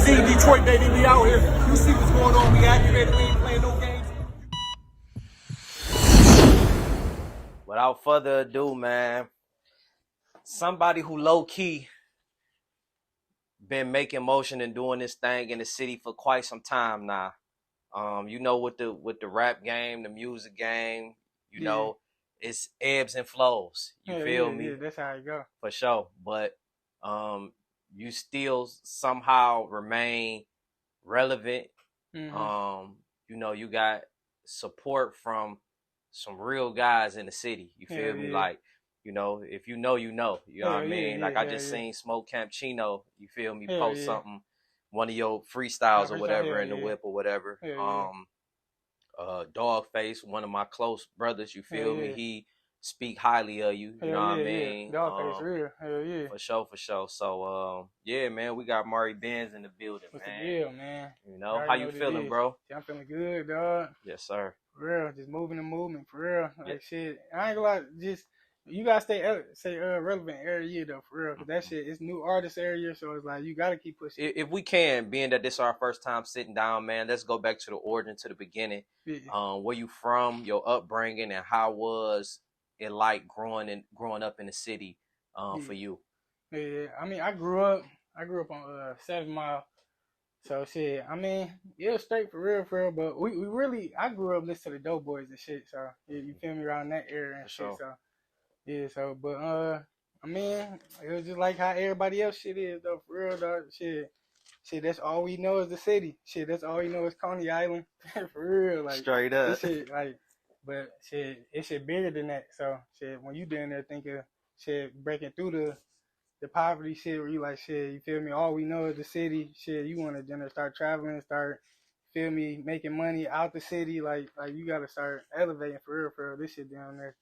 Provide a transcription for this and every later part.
see Detroit, baby, we out here. You see what's going on, we activated, we ain't playing no games. Without further ado, man, somebody who low-key been making motion and doing this thing in the city for quite some time now. You know, with the rap game, the music game, you know, it's ebbs and flows. You feel me? Yeah, that's how it go. For sure. But you still somehow remain relevant. You know, you got support from some real guys in the city. You feel me? Like, you know, if you know, you know. You know what I mean? Like I just seen Smoke Camp Chino, you feel me, post something, one of your freestyles or whatever in the whip or whatever. Dogface, one of my close brothers, you feel me? He speak highly of you. You know what I mean? Dogface real. Hell yeah. For sure, for sure. So yeah, man, we got Mari Bandz in the building, What's man. the deal, man? You know, how you feeling, bro? Yeah, I'm feeling good, dog. Yes, sir. For real, just moving the movement, for real. Like shit, I ain't gonna lie, just you gotta stay relevant every year though, for real. Cause that shit, it's new artist area, so it's like you gotta keep pushing. If we can, being that this is our first time sitting down, man, let's go back to the origin, to the beginning. Where you from, your upbringing, and how was it like growing up in the city for you? Yeah, I mean, I grew up on 7 Mile. So shit, I mean, it was straight for real, but we really, I grew up listening to the Dope Boys and shit, so you feel me, around that area and shit, so yeah, so but I mean, it was just like how everybody else shit is though, for real, dog. Shit, that's all we know is the city. Shit, that's all we know is Coney Island, for real, like straight up. This shit, like, but shit, it shit bigger than that. So shit, when you down there thinking shit breaking through the poverty shit, where you like shit, you feel me? All we know is the city. Shit, you want to then start traveling, start, feel me, making money out the city. Like you gotta start elevating for real. This shit down there,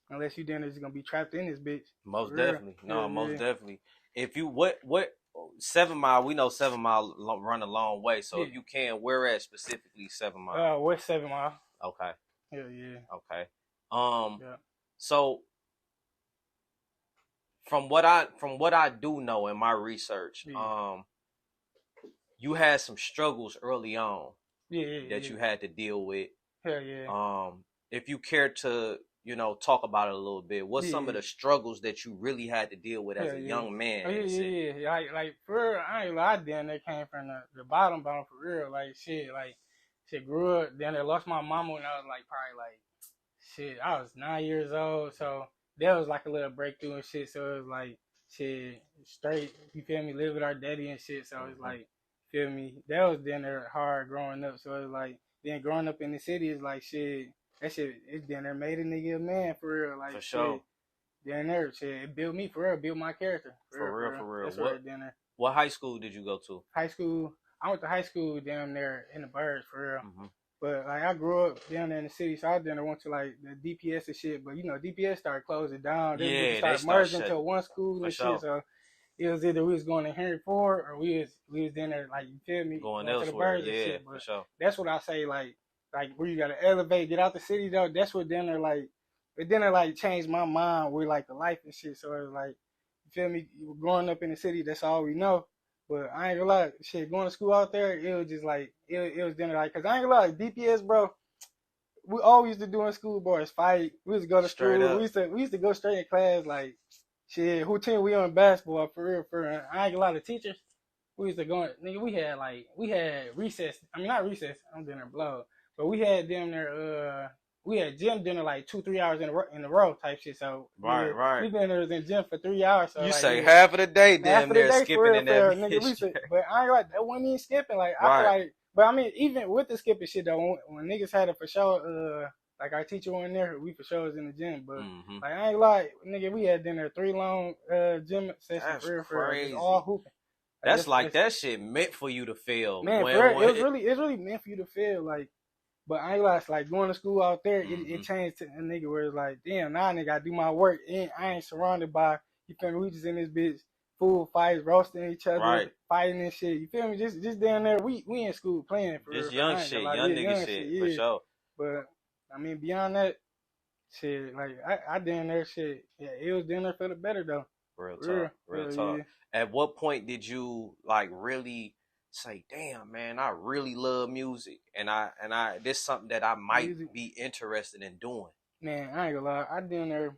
unless you down there just gonna be trapped in this bitch. Most definitely, most definitely. If you what 7 Mile, we know 7 Mile run a long way. So if you can, where at specifically 7 Mile? West 7 Mile. Okay. Hell yeah. Okay. So from what I do know in my research, you had some struggles early on that you had to deal with. Hell yeah. If you care to, you know, talk about it a little bit, what's some of the struggles that you really had to deal with as a young man? Yeah. Like for real, I ain't lie, then they came from the bottom for real. Like shit, grew up, then they lost my mama when I was like probably like shit, I was 9 years old, so that was like a little breakthrough and shit. So it was like shit, straight, you feel me, live with our daddy and shit. So it's like, feel me, that was then there hard growing up. So it's like, then growing up in the city is like shit, that shit, it then there made a nigga a man for real. Like for sure. Then there shit, it built me for real, built my character. For real. That's right down there. What high school did you go to? High school, I went to high school down there in the Birds for real. But like I grew up down there in the city, so I then went to like the DPS and shit. But you know, DPS started closing down. They started merging into one school and shit. So it was either we was going to Henry Ford or we was down there, like, you feel me, going to the Birds and shit. But that's what I say, like where you gotta elevate, get out the city though. That's what then they're like. It then like changed my mind with like the life and shit. So it was like, you feel me, growing up in the city, that's all we know. But I ain't gonna lie, shit, going to school out there, it was just like, it was dinner like, cause I ain't gonna lie, DPS, bro, we always used to do in school, boys, fight. We used to go to school. We used to go straight in class, like, shit, who team we on basketball, for real. I ain't gonna lie, the teachers, we used to go, nigga, we had recess, I mean, not recess, I'm dinner blow, but we had them there, we had gym dinner like 2-3 hours in a row type shit. So right. We been in gym for 3 hours. So you like, say half of the day damn near skipping real, in that nigga, but I ain't like that wasn't even skipping. Like I feel like, but I mean, even with the skipping shit though, when niggas had it for sure, like our teacher went in there, we for sure was in the gym. But like I ain't like, nigga, we had dinner 3 long gym sessions for real, all hooping. Like, that shit meant for you to feel. Man, it's really meant for you to feel like. But I ain't like going to school out there, it changed to a nigga where it's like, damn, now nigga I do my work and I ain't surrounded by, you feel me, we just in this bitch, full fights, roasting each other, fighting and shit. You feel me? Just down there, we in school playing for just real. Young nigga shit, for sure. But I mean beyond that, shit, like I down there shit, yeah, it was down there for the better though. Real talk. At what point did you like really say, damn, man, I really love music, and this is something that I might be interested in doing? Man, I ain't gonna lie. I did there,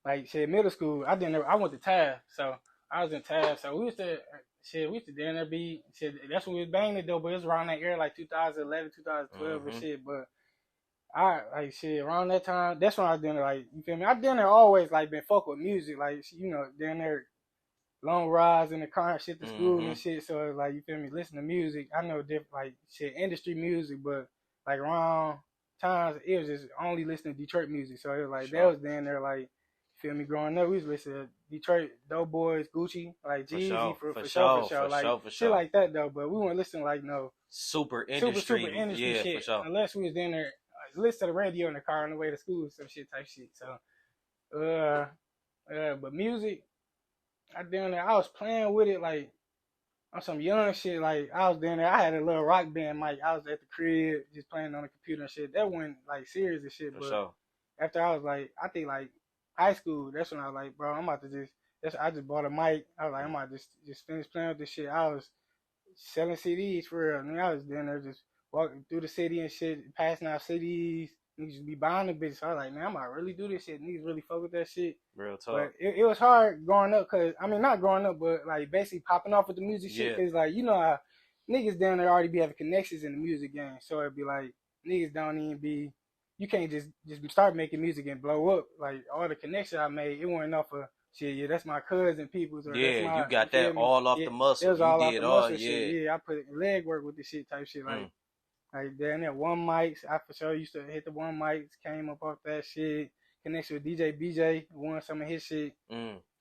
like, shit, middle school. I did there. I went to TAF, so I was in TAF. So we used to down there be, shit, that's when we was banging it, though, but it was around that era, like 2011, 2012 and shit, but I, like, shit, around that time, that's when I was doing it, like, you feel me? I down there always, like, been fuck with music, like, you know, down there, long rides in the car and shit to school and shit, so it's like, you feel me, listen to music. I know different, like, shit, industry music, but, like, around times, it was just only listening to Detroit music, so it was like, that was down there, like, you feel me, growing up, we was listening to Detroit, Doughboys, Gucci, like, Jeezy, for sure, like, shit like that, though, but we weren't listening, like, no super industry shit, for sure. Unless we was down there, listen to the radio in the car on the way to school, some shit type shit. So, but music, I down there, I was playing with it like on some young shit. Like I was down there, I had a little rock band mic. I was at the crib just playing on the computer and shit. That wasn't like serious and shit. But after I was like, I think like high school, that's when I was like, bro, I'm about to I just bought a mic. I was like, I'm about to just finish playing with this shit. I was selling CDs for real. I mean, I was down there just walking through the city and shit, passing out CDs. Niggas just be buying the bitch. So I was like, man, I'm about to really do this shit. Niggas really fuck with that shit. Real talk. But it was hard growing up, cause I mean, not growing up, but like basically popping off with the music shit. Cause like, you know how niggas down there already be having connections in the music game. So it'd be like, niggas don't even be, you can't just start making music and blow up. Like all the connections I made, it wasn't enough for shit. Yeah, that's my cousin people's. Or yeah, that's my, you got that all off the muscle. It was all off the muscle shit. Yeah, I put leg work with the shit type shit. Like down there, one mics. I for sure used to hit the one mics. Came up off that shit. Connection with DJ BJ. Won some of his shit.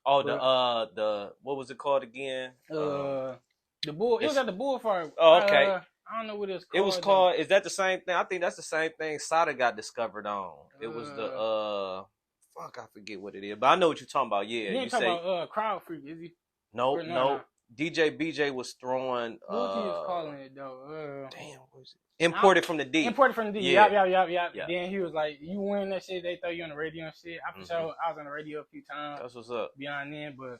Oh, but, the what was it called again? The Bull. It was at the Bull Farm. Oh, okay. I don't know what it was called. It was called. Is that the same thing? I think that's the same thing Sada got discovered on. It was the fuck, I forget what it is, but I know what you're talking about. Yeah, you ain't talking about Crowd Freak, is he? No. DJ BJ was throwing. What he was calling it though? Damn, what was it? Imported from the D. Imported from the D. Yeah. Yep. Then he was like, "You win that shit, they throw you on the radio and shit." I for sure, I was on the radio a few times. That's what's up. Beyond then, but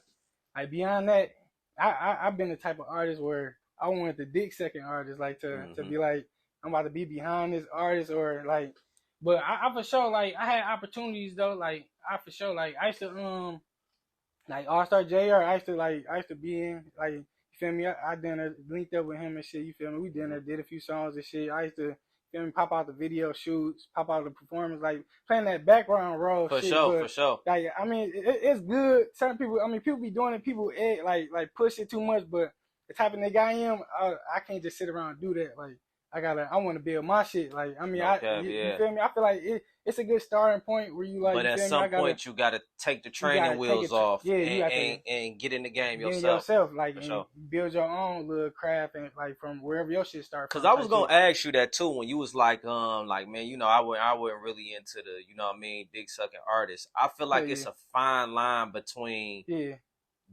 like beyond that, I've been the type of artist where I wanted the dick second artist, like to be like, I'm about to be behind this artist or like, but I for sure like I had opportunities though. Like I for sure like I used to like All Star JR. I used to be in like. You feel me? I done linked up with him and shit. You feel me? We done did a few songs and shit. I used to, feel me, pop out the video shoots, pop out the performance, like playing that background role. For sure. Like, I mean, it's good. Certain people, I mean, people be doing it. People like push it too much, but the type of nigga I am, I can't just sit around and do that. Like, I want to build my shit. Like, I mean, you feel me? I feel like it's a good starting point where you like. But at some point, you gotta take the training wheels off and get in the game yourself. Like, and build your own little craft and like from wherever your shit starts. Because I was gonna ask you that too when you was like man, you know, I wasn't really into the, you know what I mean, dick sucking artists. I feel like it's a fine line between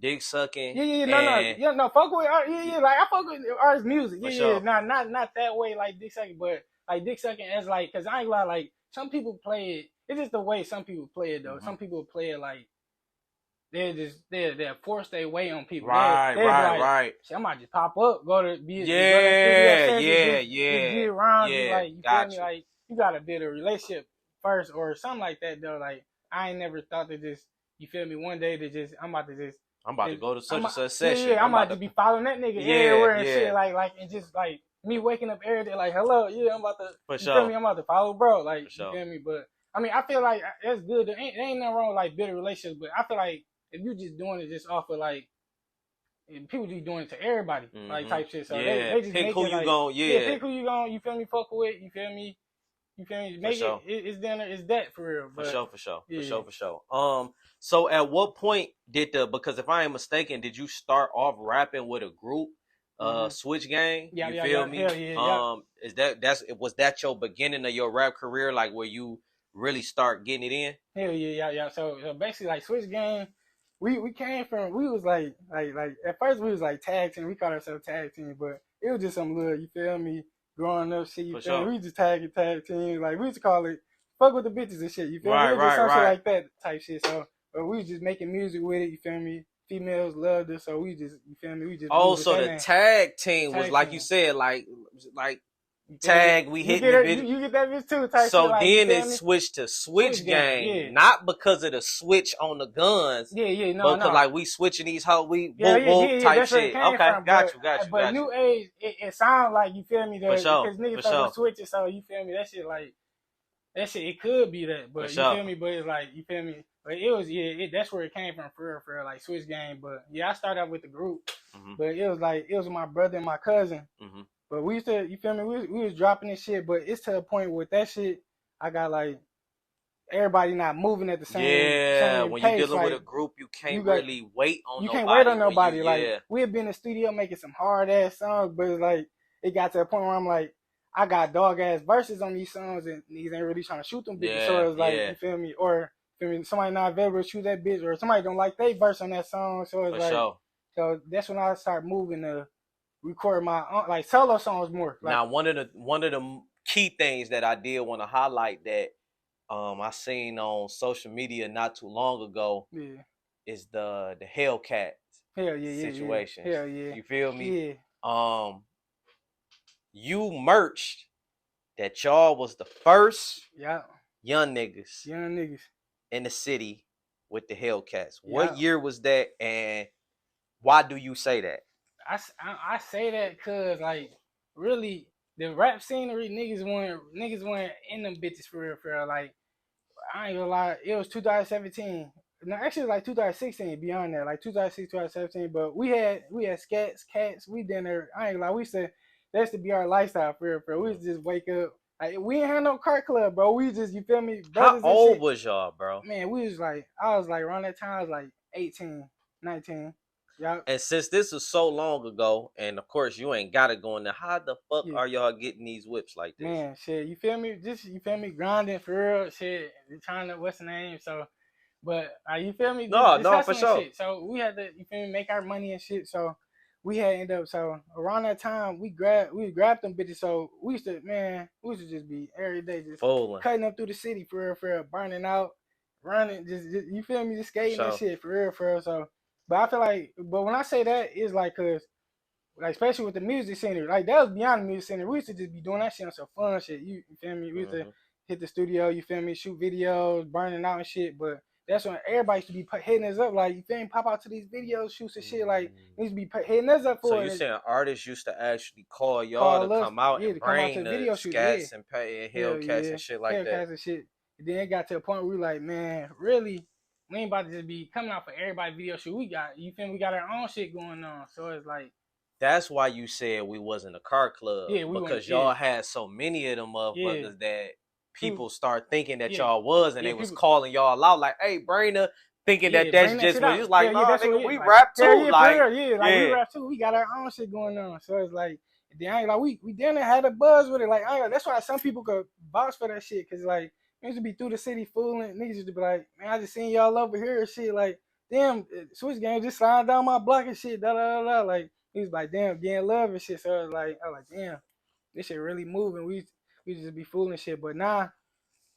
dick sucking. No, fuck with like I fuck with artist music. Not that way like dick sucking, but like dick sucking as like, cause I ain't gonna lie, like some people play it. It's just the way some people play it though. Some people play it like they're force their way on people. Right. Shit, I might just pop up, go to be get around you, like you feel me, like you gotta build a relationship first or something like that though. Like I ain't never thought to just, you feel me, one day to just I'm about to go to such and such session. I'm about to be following that nigga everywhere and shit. Like and just like me waking up every day like, hello, I'm about to feel me, I'm about to follow bro. Like you feel me? But I mean I feel like that's good. There ain't nothing wrong with like building relationships, but I feel like if you just doing it just off of like, and people just doing it to everybody, like type shit. So they just pick who you gon' pick who you gon', you feel me, fuck with, you feel me? Make it's dinner, it's that for real. But, for sure. So at what point because if I ain't mistaken, did you start off rapping with a group, Switch Gang? You feel me? Was that your beginning of your rap career, like where you really start getting it in? Hell yeah. So basically like Switch Gang, we came from, we was like at first we was like tag team, we called ourselves tag team, but it was just some little, you feel me, growing up shit, you feel me? We just tag team, like we used to call it fuck with the bitches and shit, you feel me? It was just some shit like that type shit. So but we was just making music with it, you feel me? females loved us, so we just, you feel me? We just Oh, moved with so that the name. tag team was Tag like team. you said, like tag, we hitting the bitch. You get that bitch too, type So shit, like, then you it feel me? switched to switch gang, yeah. not because of the switch on the guns, Yeah, but because like we switching these hoes, we whoop type that's where it shit. came Okay, from. got But you. new age, it sounds like, you feel me, For sure, because niggas for fuck with sure, switches, so you feel me, that shit like, that shit, it could be that, for but you sure. feel me, but it's like, you feel me, but it was, that's where it came from, for real, like switch gang. But yeah, I started out with the group, but it was like, it was my brother and my cousin, but we used to, you feel me, we was dropping this shit, but it's to a point with that shit, I got like, everybody not moving at the same when pace. you're dealing like, with a group, you can't really wait on you nobody. can't wait on nobody. Like, we had been in the studio making some hard ass songs, but it's like, it got to a point where I'm like, I got dog ass verses on these songs, and niggas ain't really trying to shoot them bitches. So it's like, you feel me, or somebody not available to shoot that bitch, or somebody don't like they verse on that song. So it's so that's when I started moving to record my like solo songs more. Like, now, one of the key things that I did want to highlight that I seen on social media not too long ago is the Hell Cats situation. Hell yeah. You feel me? Yeah. You merged that y'all was the first young niggas in the city with the Hell Cats. What year was that, and why do you say that? I say that because, like, really, the rap scenery, niggas weren't in them bitches for real. Like, I ain't gonna lie, it was 2017. No, actually, like 2016. Beyond that, like 2016, 2017. But we had scats, cats. We did there. I ain't gonna lie. We said that used to be our lifestyle for real. We used to just wake up. Like, we ain't had no car club, bro. We just, you feel me? How old was y'all, bro? Man, we was like, I was like around that time, I was like 18, 19. Yep. And since this was so long ago, and of course you ain't got it going there, how the fuck are y'all getting these whips like this? Man, shit, you feel me? Just, you feel me? Grinding for real, shit. Trying to, what's the name? So, but you feel me? No, for sure. Shit. So we had to, you feel me, make our money and shit. So we had end up. So around that time, we grabbed them bitches. So we used to just be every day just cutting up through the city for real, burning out, running, just you feel me, just skating and shit for real. So. But I feel like, but when I say that, it's like, cause, like, especially with the music center, like, that was beyond the music center. We used to just be doing that shit on some fun shit. You feel me? We used to hit the studio, you feel me, shoot videos, burning out and shit. But that's when everybody used to be hitting us up, like, you feel me, pop out to these videos, shoots and shit. Like, they used to be hitting us up for it. So you saying artists used to actually call y'all to come out and bring the video scats and Hell Cats and shit like that. Hell Cats and shit. And then it got to a point where we like, man, really, we ain't about to just be coming out for everybody video shoot. We got, you feel me, we got our own shit going on. So it's like, that's why you said we wasn't a car club. Because y'all had so many of them motherfuckers that people start thinking that y'all was, and they was calling y'all out like, hey, Brainer, thinking that that's just what it's like, nah, nigga, we rap too. We rap too. We got our own shit going on. So it's like, then I ain't like, we then had a buzz with it. Like, that's why some people could vouch for that shit. Cause like, niggas used to be through the city fooling. Niggas used to be like, man, I just seen y'all over here and shit. Like, damn, Switch Gang just sliding down my block and shit. Like, he was like, damn, getting love and shit. So I was like, damn, this shit really moving. We just be fooling shit. But now,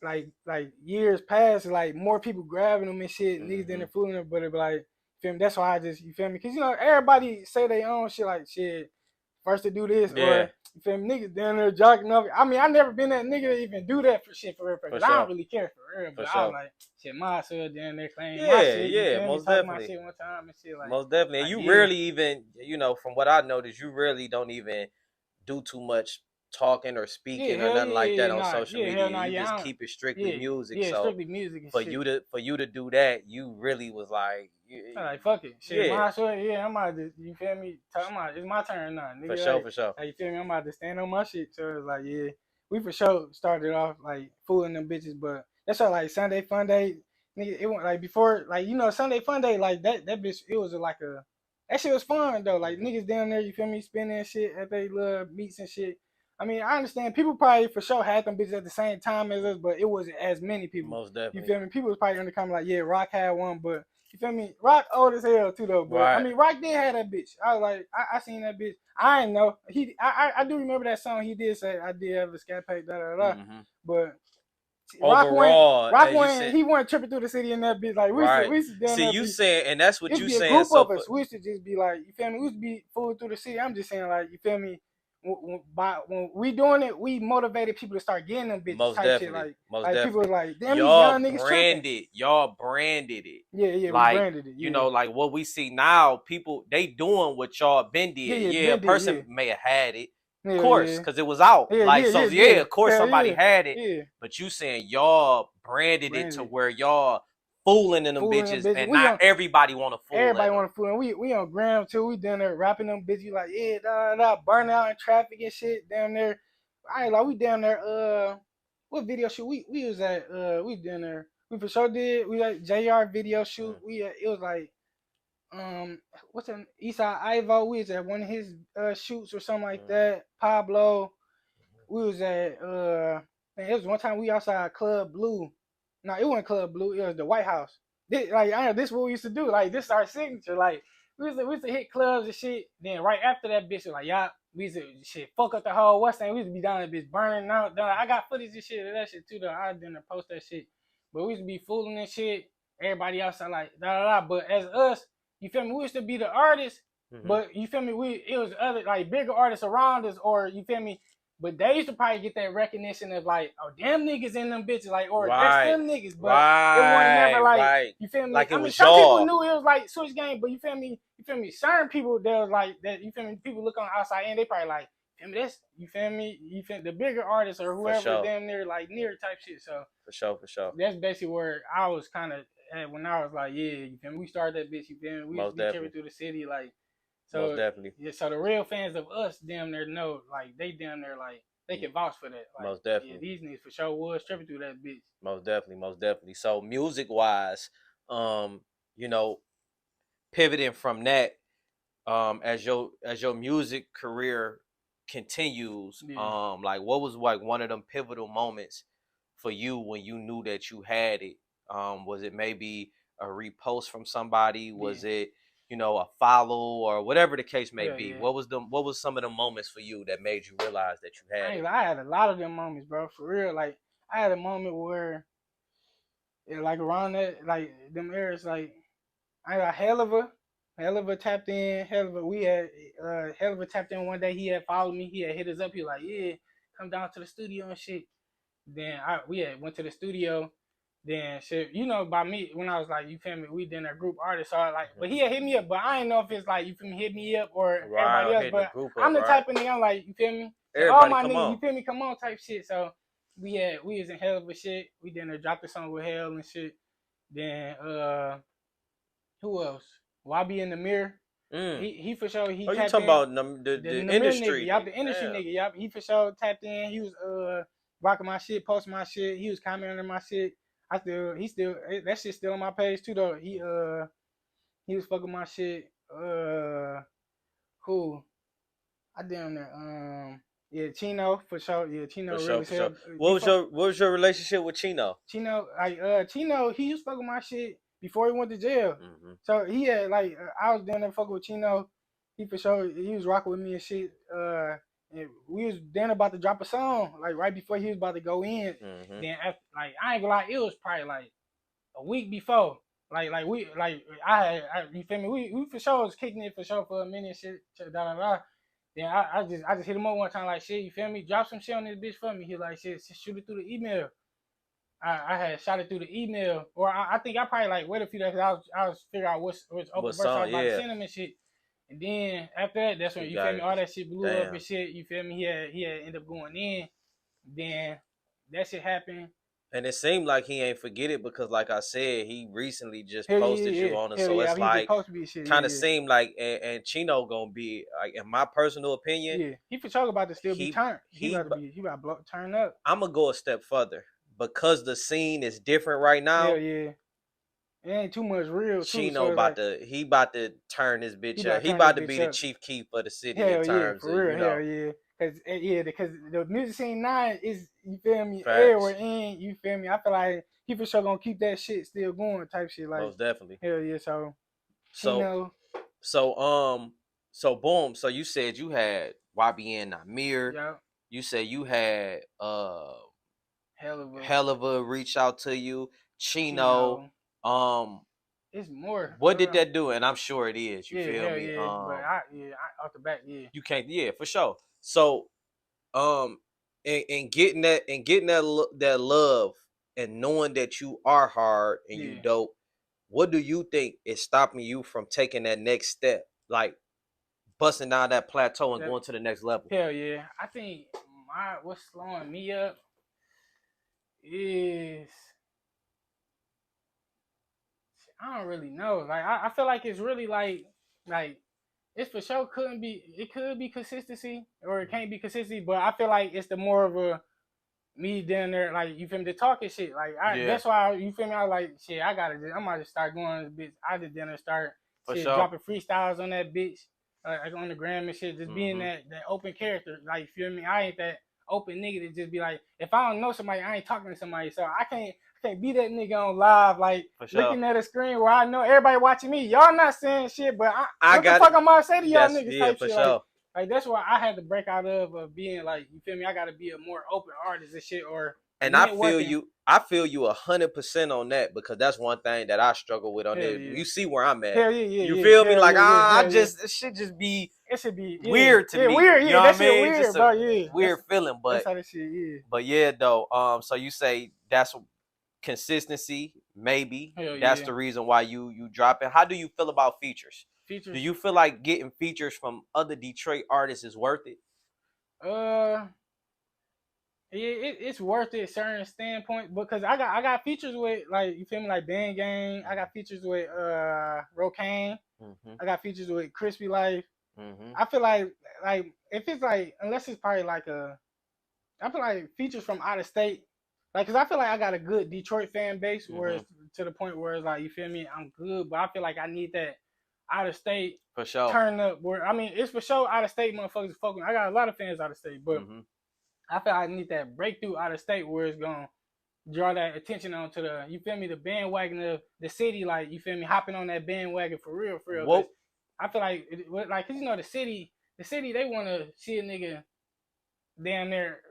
like years past, like, more people grabbing them and shit. Niggas than fooling them. But it be like, feel me? That's why I just, you feel me? Because, you know, everybody say they own shit, like, shit, first to do this, or, you feel me, niggas down there jocking up. I mean, I never been that nigga to even do that for shit for real. Because I don't really care for real. But I was like, shit, my shit down there claiming my shit. Yeah, most definitely. My shit one time and shit, like, most definitely. And you rarely even, you know, from what I noticed, you really don't even do too much talking or speaking or nothing like that on social media. You just keep it strictly music. So strictly music and for shit. you to do that, you really was like, like, fuck it. Shit, my shit, I'm about to, you feel me? It's my turn now, nigga. For sure. Like, you feel me? I'm about to stand on my shit. So it's like, we for sure started off like fooling them bitches, but that's why, like, Sunday Fun Day, nigga, it went like before, like, you know, Sunday Fun Day, like that bitch, it was like that shit was fun though. Like, niggas down there, you feel me, spinning shit at they little meets and shit. I mean, I understand people probably for sure had them bitches at the same time as us, but it wasn't as many people. Most definitely. You feel me? People was probably gonna come like, yeah, Rock had one, but you feel me? Rock old as hell too though. But I mean, Rock did have that bitch. I was like, I seen that bitch. I ain't know. I do remember that song he did say, I did have a scat pack, But overall, Rock went, he went tripping through the city in that bitch. Like we used to see you saying, and that's what you saying. A group of us. We used to just be like, you feel me? We used to be fooling through the city. I'm just saying, like, you feel me? When we doing it, we motivated people to start getting them bitches. Most type definitely. Shit. Most like definitely. People like, damn, y'all these young niggas branded. tripping. Y'all branded it. Yeah, like, we branded it. Yeah. You know, like what we see now, people they doing what y'all been did. Yeah, a person may have had it. Of course, because it was out. Of course somebody had it. Yeah. But you saying y'all branded it to where y'all fooling in them bitches, and not everybody want to fool. Everybody want to fool, and we on gram too. We down there rapping them bitches like burn out in traffic and shit. Down there, I ain't like we down there. What video shoot we was at? We down there. We for sure did. We like JR video shoot. It was like what's that? Eastside Ivo. We was at one of his shoots or something like that. Pablo. We was at it was one time we outside Club Blue. No, it wasn't Club Blue. It was the White House. This is what we used to do. Like, this is our signature. Like, we used to hit clubs and shit. Then right after that, bitch was like, we used to fuck up the whole West End. We used to be down that bitch burning out. I got footage and shit of that shit too, though. I didn't post that shit. But we used to be fooling and shit. Everybody outside like, But as us, you feel me? We used to be the artists. But you feel me? It was other, like, bigger artists around us, or you feel me? But they used to probably get that recognition of like, oh, damn niggas in them bitches, like, or that's them niggas. But it wasn't never like, you feel me? Like, it was some people knew it was like Switch Game, but you feel me? Certain people, there was like that, you feel me? People look on the outside and they probably like, you feel me? The bigger artists or whoever damn near like near type shit. So for sure. That's basically where I was kind of at when I was like, you feel me? We started that bitch, you feel me? We used to be carried through the city, like. So, most definitely. Yeah, so the real fans of us damn near know, like, they damn near, like, they can vouch for that. Like, most definitely. Yeah, these niggas for sure was tripping through that bitch. Most definitely. So, music-wise, you know, pivoting from that, as your music career continues, like, what was, like, one of them pivotal moments for you when you knew that you had it? Was it maybe a repost from somebody? Was it, you know, a follow or whatever the case may be? What was some of the moments for you that made you realize that you had it? I had a lot of them moments, bro, for real. Like, I had a moment where, like, around that, like, them areas, like, I got Hell of a tapped in. We had Hell of a tapped in one day. He had followed me. He had hit us up. He was like, yeah, come down to the studio and shit. Then we had went to the studio. Then shit, you know, by me, when I was like, you feel me, we did a group artist, so I like, but he had hit me up, but I didn't know if it's like, you feel me, hit me up or everybody else, but I'm the type of nigga, I'm like, you feel me, so all my niggas, you feel me, come on type shit. So we was in Hell of a shit. We did dropped the song with Hell and shit. Then who else? YB in the Mirror. He for sure. He you talking about the industry? Nigga, the industry nigga. Yup, he for sure tapped in. He was rocking my shit, posting my shit. He was commenting on my shit. That shit's still on my page too though. He was fucking my shit. Who? I damn that. Chino for sure. Yeah, Chino really for sure. What was your relationship with Chino? Chino, he was fucking my shit before he went to jail. So he had like I was down there fucking with Chino. He for sure he was rocking with me and shit. And we was then about to drop a song, like right before he was about to go in. Then after, like I ain't gonna lie, it was probably like a week before. I you feel me? We for sure was kicking it for sure for a minute, shit. Then I just hit him up one time like shit. You feel me? Drop some shit on this bitch for me. He like shit. Shoot it through the email. I had shot it through the email, or I think I probably like wait a few days. I was figure out which open verse I was about to send him and shit. And then after that, that's when you feel me, all that shit blew up and shit. You feel me? He had ended up going in. Then that shit happened. And it seemed like he ain't forget it because, like I said, he recently just posted you on it. So it's like kind of seemed like, and Chino gonna be like, in my personal opinion, he for sure about to still be turned. He about to turn up. I'm gonna go a step further because the scene is different right now. It ain't too much real. Chino so about to turn his bitch up. He about to be the chief keep for the city in terms for real, of, you know. Because the music scene now is, you feel me, everywhere in, you feel me. I feel like he for sure gonna keep that shit still going type shit. Like, most definitely. Hell yeah, so boom. So you said you had YBN Amir. Yep. You said you had Helluva reach out to you. Chino. It's more. What did that do? And I'm sure it is. You feel me? Yeah. But I off the back, yeah. You can't. Yeah, for sure. So, and getting that love and knowing that you are hard and you dope. What do you think is stopping you from taking that next step, like busting down that plateau and going to the next level? Hell yeah. I think what's slowing me up is I don't really know. Like I feel like it's really like it's for sure it could be consistency or it can't be consistency, but I feel like it's the more of a me down there, like you feel me, the talking shit. Like that's why you feel me. I was like shit. I might just start going on this bitch. I just then start dropping freestyles on that bitch, like on the gram and shit. Just being that open character. Like you feel me. I ain't that open nigga to just be like, if I don't know somebody, I ain't talking to somebody. So I can't be that nigga on live, like looking at a screen where I know everybody watching me. Y'all not saying shit, but what the fuck I'm gonna say to y'all niggas type shit. Sure. Like that's why I had to break out of being like, you feel me? I gotta be a more open artist and shit. And I feel you 100% on that, because that's one thing that I struggle with on there. Yeah. You see where I'm at. You feel me? Like it should just be. It should be weird to me. Weird, you know what I mean? Weird, just a weird feeling, but that's how this shit is. But yeah, though. So you say that's consistency, maybe that's the reason why you drop it. How do you feel about features? Do you feel like getting features from other Detroit artists is worth it? It's worth it, certain standpoint, because I got features with, like, you feel me, like Band Gang. I got features with Rocaine. I got features with Crispy Life. I feel like if it's like, unless it's probably like I feel like features from out of state. Like, cause I feel like I got a good Detroit fan base, where it's to the point where it's like, you feel me, I'm good, but I feel like I need that out of state for sure turn up. Where I mean, it's for sure out of state motherfuckers fucking. I got a lot of fans out of state, but I feel like I need that breakthrough out of state where it's gonna draw that attention onto the, you feel me, the bandwagon of the city. Like, you feel me, hopping on that bandwagon for real. Whoa. I feel like cause you know the city they want to see a nigga damn near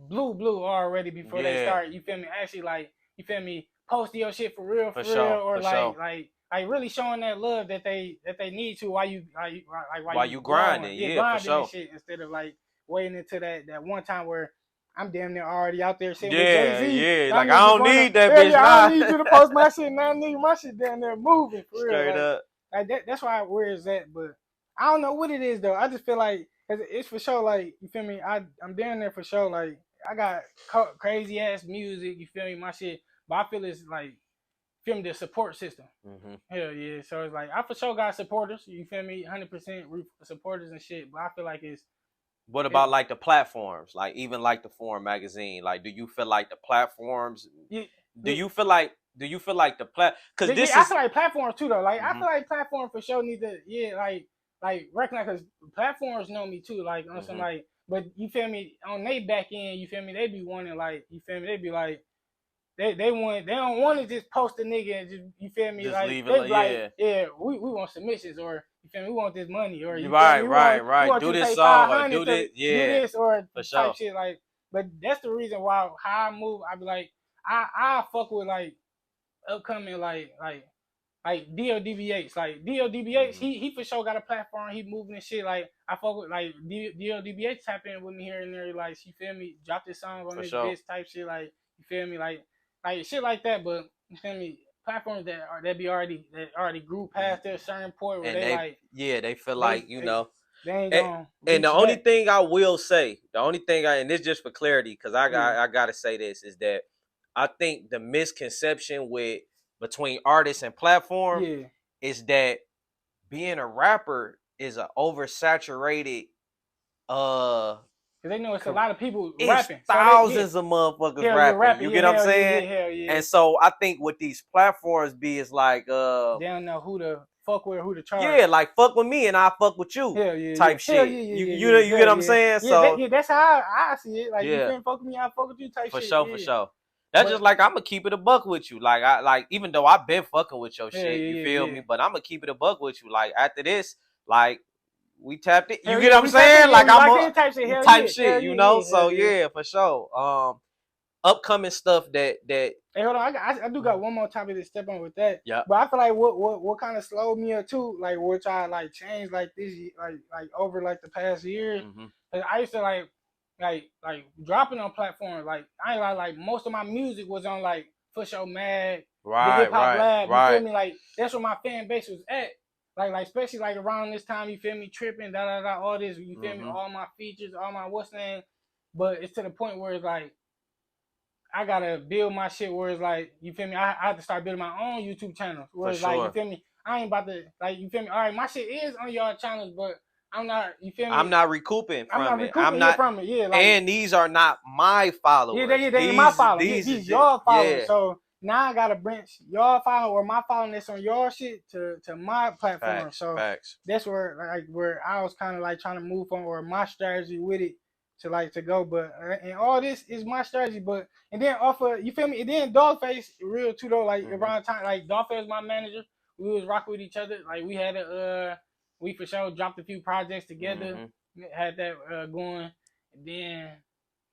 blue already before they start, you feel me, actually, like, you feel me, post your shit for real, or like really showing that love that they need to while you grinding, grinding for sure. And shit, instead of like waiting until that one time where I'm damn near already out there sitting with Jay-Z. Like, I don't need that bitch now. I don't need you to post my shit now, nigga. My shit down there moving for real. Straight up. Like that's why where it's at, but I don't know what it is though. I just feel like it's for sure, like, you feel me, I'm down there for sure. Like, I got crazy ass music, you feel me, my shit, but I feel it's like, feel me, the support system. Hell yeah. So it's like, I for sure got supporters, you feel me, 100% supporters and shit, but I feel like it's. What about like the platforms, like even like the Forum magazine? Like, do you feel like the platforms? Do you feel like the because this I feel like platforms too though. Like, I feel like platforms for sure need to like recognize, because platforms know me too. Like, on some like, but you feel me, on they back end, you feel me, they be wanting, like, you feel me, they be like, they don't want to just post a nigga and just, you feel me, just like, leave they it, like, we want submissions, or you feel me, we want this money, or you right, feel me, right. Do this song, or do this, do this, or for type sure. shit, like. But that's the reason why how I move. I be like, I fuck with like upcoming like DLDBH. Like, DLDBH, he for sure got a platform. He moving and shit. Like, I fuck with like DLDBH tap in with me here and there. Like, you feel me, drop this song on this bitch type shit. Like, you feel me, like shit like that. But you feel me, platforms that already grew past their certain point where and they feel like, you know. They ain't gonna and the only thing I will say, and this just for clarity, because I gotta say this, is that I think the misconception between artists and platform is that being a rapper is an oversaturated because they know it's a lot of people rapping. Thousands of motherfuckers rapping. You get what I'm saying? And so I think what these platforms be is like, they don't know who to fuck with, who to charge. Yeah, like, fuck with me and I fuck with you. Type shit. You get what I'm saying? So that's how I see it. Like, you can't fuck with me, I fuck with you type shit. For sure. That's just like, I'm gonna keep it a buck with you. Like, even though I've been fucking with your shit, you feel me? But I'm gonna keep it a buck with you. Like, after this, like, we tapped it. You get what I'm saying? Like, I'm type shit, you know? So yeah, for sure. upcoming stuff that. Hey, hold on, I do got one more topic to step on with that. Yeah. But I feel like what kind of slowed me up too, like which I like changed like this, like over like the past year. I used to like dropping on platforms. Like I ain't like most of my music was on like For Sure Mad, the Hip Hop Lab. You feel me? Like that's where my fan base was at. Like especially like around this time, you feel me? Tripping, all this. You feel me? All my features, all my what's name. But it's to the point where it's like I gotta build my shit where it's like, you feel me? I have to start building my own YouTube channel. Where it's like, you feel me? I ain't about to, like, you feel me? All right, my shit is on y'all channels, but I'm not, you feel me? I'm not recouping from it. I'm not from it, yeah. Like, and these are not my followers. Yeah, they ain't my followers. These y'all followers. Yeah. So now I gotta branch y'all following or my following that's on y'all shit to my platform. Facts. That's where I was kind of like trying to move on, or my strategy with it to go. But and all this is my strategy. But and then off of, you feel me? And then Dogface real too though. Like around time, like Dogface was my manager. We was rocking with each other. Like we had we for sure dropped a few projects together. Had that going. And then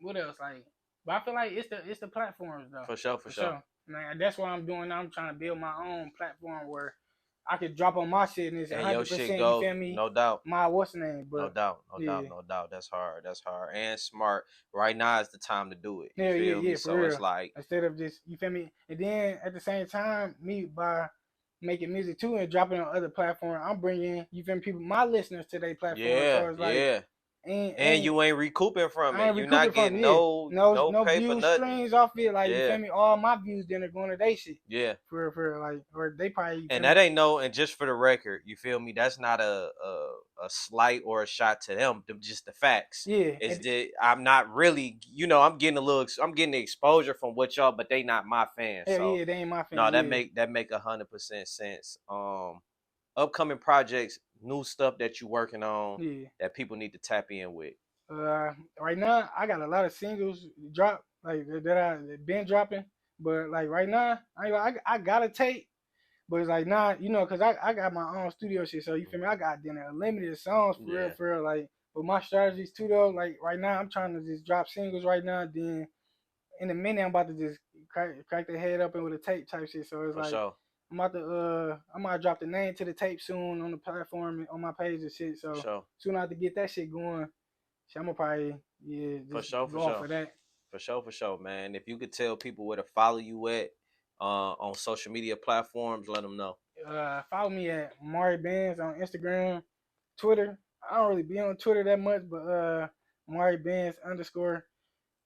what else? Like, but I feel like it's the platforms though. For sure. Man, that's what I'm doing now. I'm trying to build my own platform where I could drop on my shit and it's 100%. Your shit go, you feel me? No doubt. My what's name? But no doubt. That's hard and smart. Right now is the time to do it. You feel me? So real. It's like, instead of just, you feel me? And then at the same time, me by making music too and dropping on other platforms, I'm bringing, you feel me, people, my listeners to their platform. So it's like, and you ain't recouping from it. You're not getting no pay view for nothing. Streams off it. Like, you feel me? All my views then are going to they shit. Yeah. For like, or they probably. And that ain't and just for the record, you feel me? That's not a slight or a shot to them. Just the facts. Yeah. I'm not really, I'm getting the exposure from what y'all, but they not my fans. So yeah, they ain't my fans. No, that make 100% sense. Upcoming projects, new stuff that you working on that people need to tap in with. Right now I got a lot of singles drop like that I've been dropping, but like right now I got a tape, but it's like cause I got my own studio shit, so you feel me? I got then unlimited songs for real. Like, but my strategies too though, like right now I'm trying to just drop singles right now. Then in a minute I'm about to just crack the head up and with a tape type shit. So it's sure. I'm about to drop the name to the tape soon on the platform and on my page and shit. So soon I have to get that shit going. So I'm gonna probably just for that. For sure, man. If you could tell people where to follow you at on social media platforms, let them know. Follow me at Mari Bandz on Instagram, Twitter. I don't really be on Twitter that much, but Mari Bandz _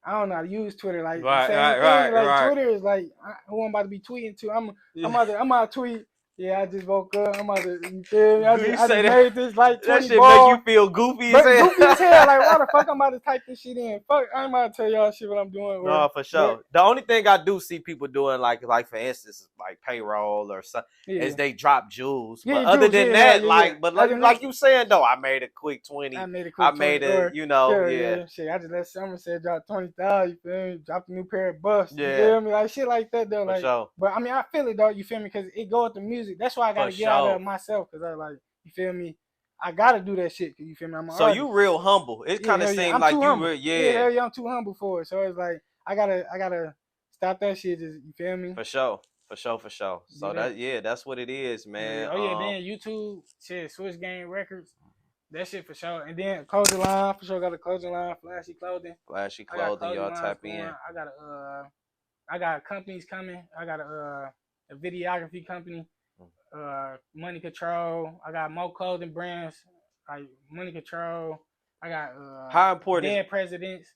I don't know how to use Twitter. Like, right. Twitter is like, who I'm about to be tweeting to. I'm about to tweet. Yeah, I just woke up. I'm about to, you feel me? I just made this like 20 That shit ball. make you feel goofy as hell. Goofy as hell. Like, why the fuck I'm about to type this shit in? Fuck, I ain't about to tell y'all shit what I'm doing. No, for sure. The only thing I do see people doing, like for instance, like payroll or something, is they drop jewels. But other than that, like you saying though, I made a quick 20. I made a, shit, I just let Summer say drop 20,000. You feel me? Drop a new pair of buffs. You feel me? Like shit like that though. Like, but I mean, I feel it though. You feel me? Because it go with the music. That's why I gotta get out of myself. Because I like, you feel me? I gotta do that shit. You feel me? I'm so you real humble. It kind of seemed like you were, Yeah, I'm too humble for it. So it's like I gotta stop that shit. Just, you feel me? For sure. So that's what it is, man. Then YouTube, shit, Switch Game Records. That shit for sure. And then clothing line, for sure got a clothing line, Flashy Clothing. Y'all tap in. I got companies coming. I got a videography company. Money Control. I got more clothing brands like Money Control. I got how important Dead Presidents.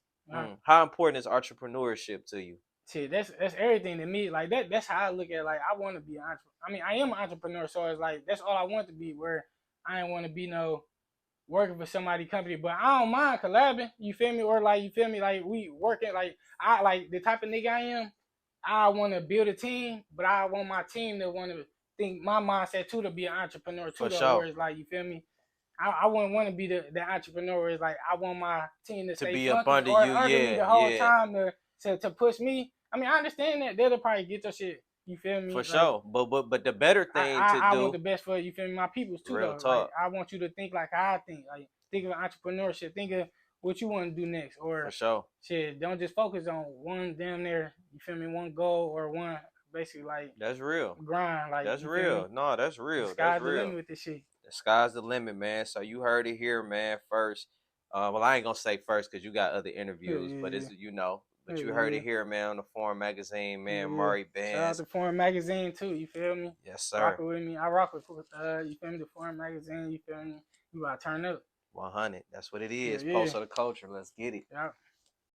How important is entrepreneurship to you? Shit, that's everything to me. Like that's how I look at it. Like I want to be an entrepreneur. I mean, I am an entrepreneur, so it's like that's all I want to be. Where I ain't want to be working for somebody's company, but I don't mind collabing. You feel me? Or like, you feel me? Like we working. Like I like the type of nigga I am. I want to build a team, but I want my team to want to think my mindset too to be an entrepreneur too. Where it's like, you feel me? I wouldn't want to be the entrepreneur. It's like I want my team to stay be up under you, the whole time to push me. I mean, I understand that they'll probably get your shit. You feel me? For sure. But the better thing I want the best for, you feel me, my peoples too. Real though. talk. Like, I want you to think like I think. Like think of entrepreneurship. Think of what you want to do next, or For sure. shit, don't just focus on one damn near, you feel me, one goal or one basically like That's real. grind. Like That's you real. feel me? No, that's real. The That's sky's the real. limit with this shit. The sky's the limit, man. So you heard it here, man. First, well, I ain't gonna say first because you got other interviews, but it's but you heard it here, man, on the Foreign Magazine, man. Murray Bandz. Shout out to Foreign Magazine too. You feel me? Yes, sir. Rocking with me. I rock with you feel me? The Foreign Magazine. You feel me? You gotta turn up. 100. That's what it is. Pulse of the culture. Let's get it. Yeah.